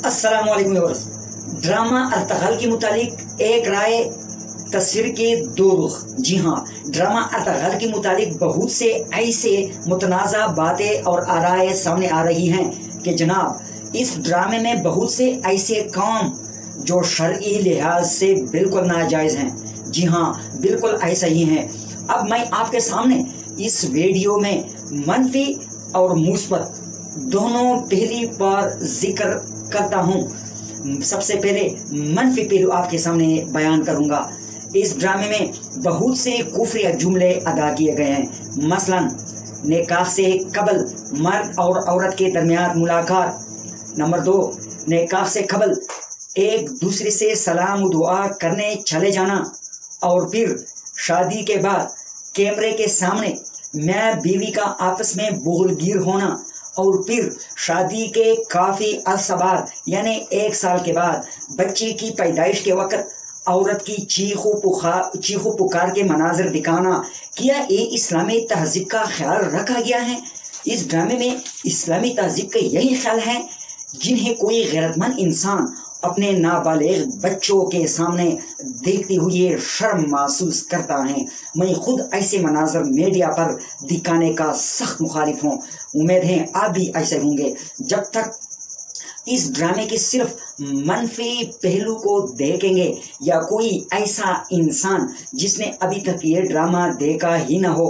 अस्सलाम वालेकुम viewers. Drama Ertugrul के मुतालिक एक राय तस्वीर के दो रुख। जी हाँ, ड्रामा अर्तगल के मुतालिक बहुत से ऐसे मुतनाज़ा बातें और आराय सामने आ रही हैं कि जनाब इस ड्रामे में बहुत से ऐसे काम जो शरई लिहाज से बिल्कुल नाजायज़ हैं। जी हाँ, बिल्कुल ऐसा ही है। अब मैं आपके सामने इस वीडियो में मनफी और मुस्बत दोनों पहली पर जिक्र करता हूँ। सबसे पहले मनफी पहलू आपके सामने बयान करूँगा। इस ड्रामे में बहुत से कुफ्रिया जुमले अदा किए गए हैं। मसलन निकाह से कबल मर्द और औरत के दरमियान मुलाकात। नंबर 2, निकाह से कबल एक दूसरे से सलाम दुआ करने चले जाना और फिर शादी के बाद कैमरे के सामने मैं बीवी का आपस में बोलगीर होना और फिर शादी के काफ़ी अरसा बाद यानी 1 साल के बाद बच्चे की पैदाइश के वक़्त औरत की चीखो पुकार के मनाजर दिखाना। क्या ये इस्लामी तहज़ीब का ख्याल रखा गया है? इस ड्रामे में इस्लामी तहज़ीब का यही ख्याल है जिन्हें कोई गैरतमंद इंसान अपने नाबालिग बच्चों के सामने देखते हुए शर्म महसूस करता है। मैं खुद ऐसे मनाजर मीडिया पर दिखाने का सख्त मुखालिफ हूँ। उम्मीद है आप भी ऐसे होंगे। जब तक इस ड्रामे के सिर्फ मनफी पहलू को देखेंगे या कोई ऐसा इंसान जिसने अभी तक ये ड्रामा देखा ही ना हो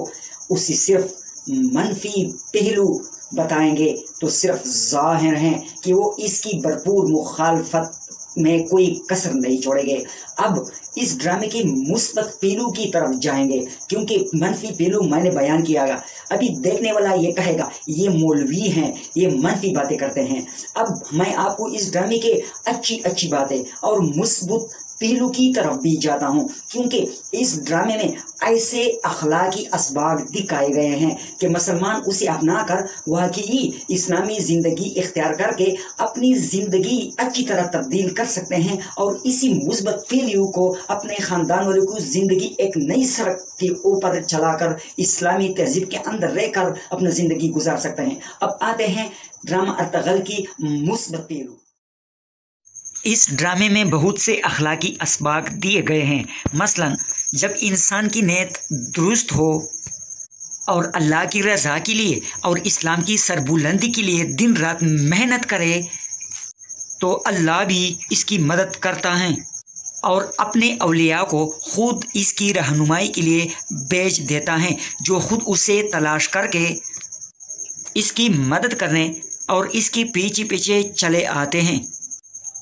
उसे सिर्फ मनफी पहलू बताएंगे तो सिर्फ ज़ाहिर है कि वो इसकी भरपूर मुखालफत में कोई कसर नहीं छोड़ेंगे। अब इस ड्रामे के मुस्बत पहलू की तरफ जाएंगे क्योंकि मनफी पहलू मैंने बयान किया। अभी देखने वाला ये कहेगा ये मौलवी हैं, ये मनफी बातें करते हैं। अब मैं आपको इस ड्रामे के अच्छी बातें और मुस्बत पहलू की तरफ भी जाता हूँ क्योंकि इस ड्रामे में ऐसे अखलाकी असबाब दिखाए गए हैं कि मुसलमान उसे अपना कर वाकई इस्लामी ज़िंदगी इख्तियार करके अपनी ज़िंदगी अच्छी तरह तब्दील कर सकते हैं और इसी मुस्बत पहलू को अपने ख़ानदान वालों को ज़िंदगी एक नई सड़क के ऊपर चलाकर इस्लामी तहज़ीब के अंदर रहकर अपनी ज़िंदगी गुजार सकते हैं। अब आते हैं ड्रामा अर्तगल की मुस्बत पहलू। इस ड्रामे में बहुत से अखलाकी असबाक दिए गए हैं। मसलन जब इंसान की नीयत दुरुस्त हो और अल्लाह की रज़ा के लिए और इस्लाम की सरबुलंदी के लिए दिन रात मेहनत करे तो अल्लाह भी इसकी मदद करता है और अपने औलिया को खुद इसकी रहनुमाई के लिए भेज देता है जो खुद उसे तलाश करके इसकी मदद करने और इसके पीछे पीछे चले आते हैं।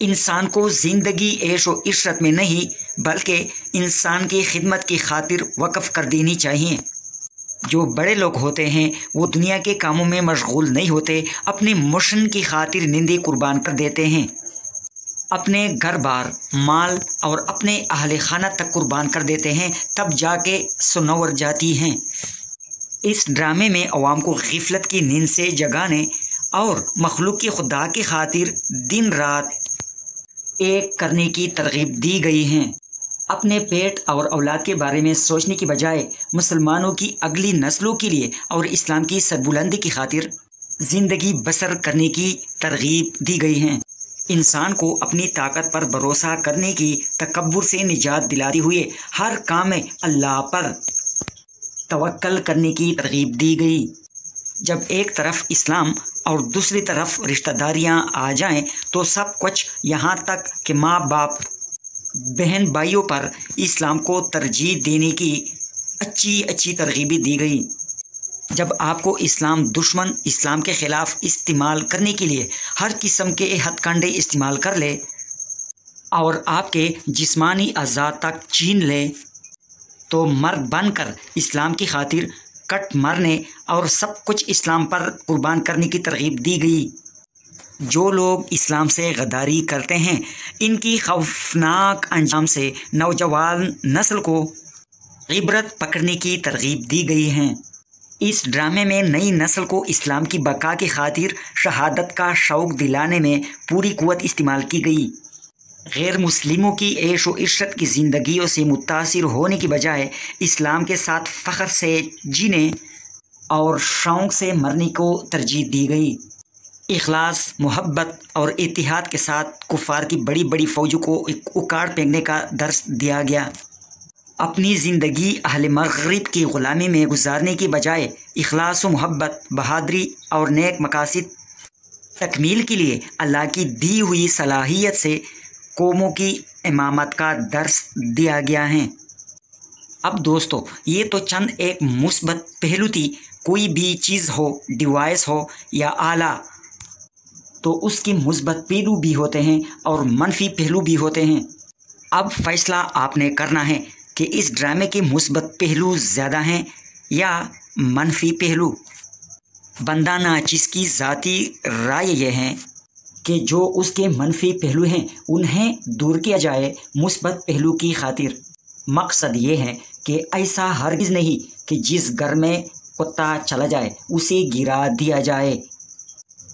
इंसान को ज़िंदगी ऐश व इशरत में नहीं बल्कि इंसान की खिदमत की खातिर वक़फ़ कर देनी चाहिए। जो बड़े लोग होते हैं वो दुनिया के कामों में मशगूल नहीं होते, अपने मिशन की खातिर नींदें कुर्बान कर देते हैं, अपने घर बार माल और अपने अहले खाना तक कुर्बान कर देते हैं, तब जाके सुनवर जाती हैं। इस ड्रामे में अवाम को ग़फलत की नींद से जगाने और मखलूक की खुदा की खातिर दिन रात एक करने की तरगीब दी गई है। अपने पेट और औलाद के बारे में सोचने की बजाय मुसलमानों की अगली नस्लों के लिए और इस्लाम की सरबुलंदी की खातिर ज़िंदगी बसर करने की तरगीब दी गई है। इंसान को अपनी ताकत पर भरोसा करने की तकब्बुर से निजात दिलाते हुए हर काम में अल्लाह पर तवक्कल करने की तरगीब दी गई। जब एक तरफ इस्लाम और दूसरी तरफ रिश्तेदारियाँ आ जाएं तो सब कुछ यहाँ तक कि माँ बाप बहन भाइयों पर इस्लाम को तरजीह देने की अच्छी तरगीबें दी गई। जब आपको इस्लाम दुश्मन इस्लाम के ख़िलाफ़ इस्तेमाल करने के लिए हर किस्म के हथकंडे इस्तेमाल कर ले और आपके जिस्मानी अज़ा तक छीन ले तो मर्द बनकर इस्लाम की खातिर कट मरने और सब कुछ इस्लाम पर कुर्बान करने की तरगीब दी गई। जो लोग इस्लाम से गद्दारी करते हैं इनकी खौफनाक अंजाम से नौजवान नस्ल को इबरत पकड़ने की तरगीब दी गई है। इस ड्रामे में नई नस्ल को इस्लाम की बका की खातिर शहादत का शौक़ दिलाने में पूरी कुव्वत इस्तेमाल की गई। गैर मुस्लिमों की ऐश व इशरत की ज़िंदगियों से मुतासिर होने की बजाय इस्लाम के साथ फ़ख्र से जीने और शौक़ से मरने को तरजीह दी गई। इखलास, मोहब्बत और इत्तिहाद के साथ कुफ़ार की बड़ी बड़ी फ़ौजों को उखाड़ फेंकने का दर्स दिया गया। अपनी ज़िंदगी अहले मग़रिब की ग़ुलामी में गुजारने की बजाय इखलास व मोहब्बत, बहादुरी और नेक मकासद तकमील के लिए अल्लाह की दी हुई सलाहियत से कौमों की इमामत का दर्स दिया गया है। अब दोस्तों, ये तो चंद एक मुस्बत पहलू थी। कोई भी चीज़ हो, डिवाइस हो या आला, तो उसके मुस्बत पहलू भी होते हैं और मनफी पहलू भी होते हैं। अब फैसला आपने करना है कि इस ड्रामे के मुस्बत पहलू ज़्यादा हैं या मनफी पहलू। बंदा नाचिज़ की ज़ाती राय ये है कि जो उसके मनफी पहलू हैं उन्हें दूर किया जाए मुस्बत पहलू की खातिर। मकसद ये है कि ऐसा हरगिज़ नहीं कि जिस घर में कुत्ता चला जाए उसे गिरा दिया जाए,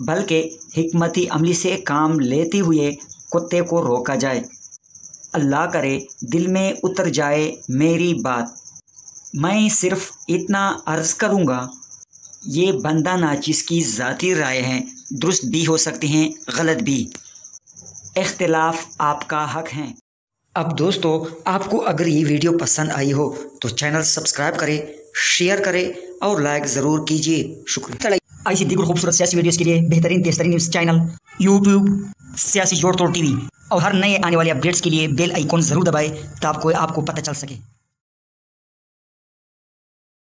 बल्कि हिकमती अमली से काम लेते हुए कुत्ते को रोका जाए। अल्लाह करे दिल में उतर जाए मेरी बात। मैं सिर्फ़ इतना अर्ज़ करूँगा, ये बंदा नाचिज़ की ज़ाती राय हैं, दुरुस्त भी हो सकती हैं, गलत भी। इख्तिलाफ आपका हक है। अब दोस्तों, आपको अगर ये वीडियो पसंद आई हो तो चैनल सब्सक्राइब करें, शेयर करें और लाइक ज़रूर कीजिए। शुक्रिया। ऐसी दीगर खूबसूरत सियासी वीडियोज़ के लिए बेहतरीन न्यूज़ चैनल यूट्यूब सियासी जोड़ तोड़ TV और हर नए आने वाले अपडेट्स के लिए बेल आइकॉन ज़रूर दबाएं ताकि आपको पता चल सके।